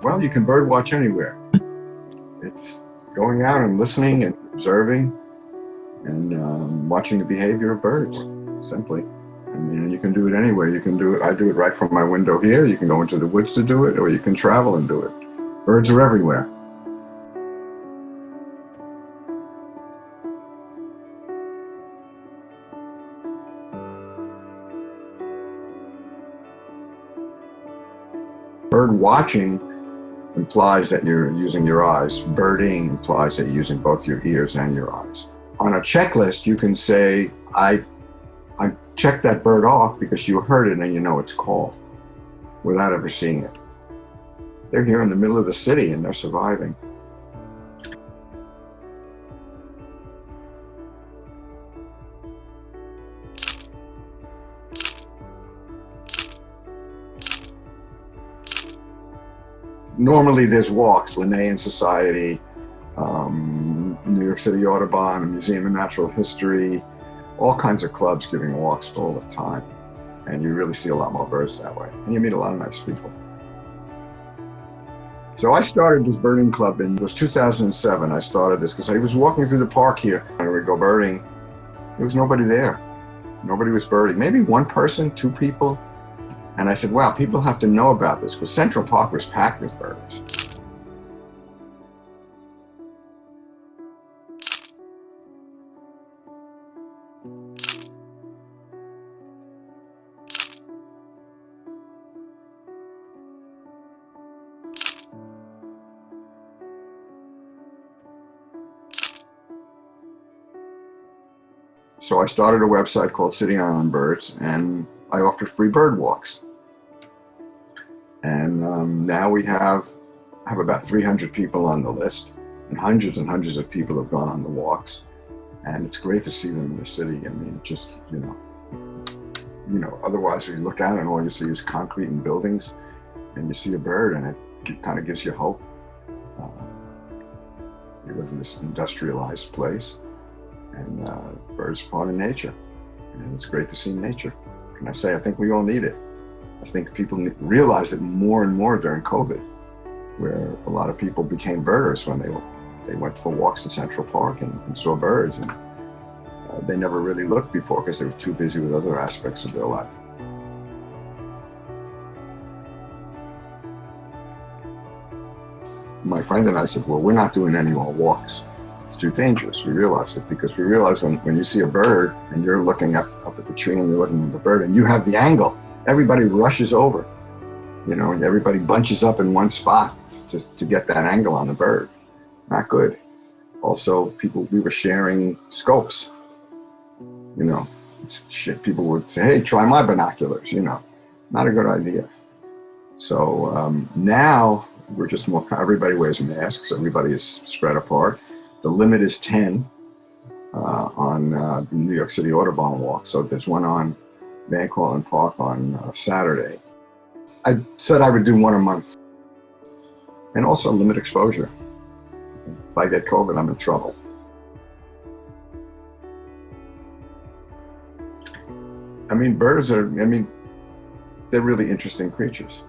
Well, you can bird watch anywhere. It's going out and listening and observing and watching the behavior of birds, simply. I mean, you can do it anywhere. You can do it. I do it right from my window here. You can go into the woods to do it, or you can travel and do it. Birds are everywhere. Bird watching implies that you're using your eyes. Birding implies that you're using both your ears and your eyes. On a checklist, you can say, I checked that bird off because you heard it and you know it's called, without ever seeing it. They're here in the middle of the city and they're surviving. Normally there's walks, Linnaean Society, New York City Audubon, Museum of Natural History, all kinds of clubs giving walks all the time. And you really see a lot more birds that way. And you meet a lot of nice people. So I started this birding club it was 2007. I started this because I was walking through the park here and we'd go birding. There was nobody there. Nobody was birding. Maybe one person, two people. And I said, wow, people have to know about this because Central Park was packed with birds. So I started a website called City Island Birds, and I offered free bird walks. And now we have about 300 people on the list, and hundreds of people have gone on the walks. And it's great to see them in the city. I mean, just, you know, otherwise you look out and all you see is concrete and buildings, and you see a bird and it kind of gives you hope. You live in this industrialized place, and birds are part of nature, and it's great to see nature. And I say, I think we all need it. I think people realized it more and more during COVID, where a lot of people became birders when they went for walks in Central Park and saw birds, and they never really looked before because they were too busy with other aspects of their life. My friend and I said, well, we're not doing any more walks. It's too dangerous. We realized it because we realized when you see a bird and you're looking up at the tree and you're looking at the bird and you have the angle, everybody rushes over, you know, and everybody bunches up in one spot to get that angle on the bird. Not good. Also, we were sharing scopes, you know. People would say, hey, try my binoculars, you know. Not a good idea. So now we're just everybody wears masks, everybody is spread apart. The limit is 10 on the New York City Audubon walk. So there's one on Van Cortlandt Park on Saturday. I said I would do one a month. And also limit exposure. If I get COVID, I'm in trouble. I mean, birds they're really interesting creatures.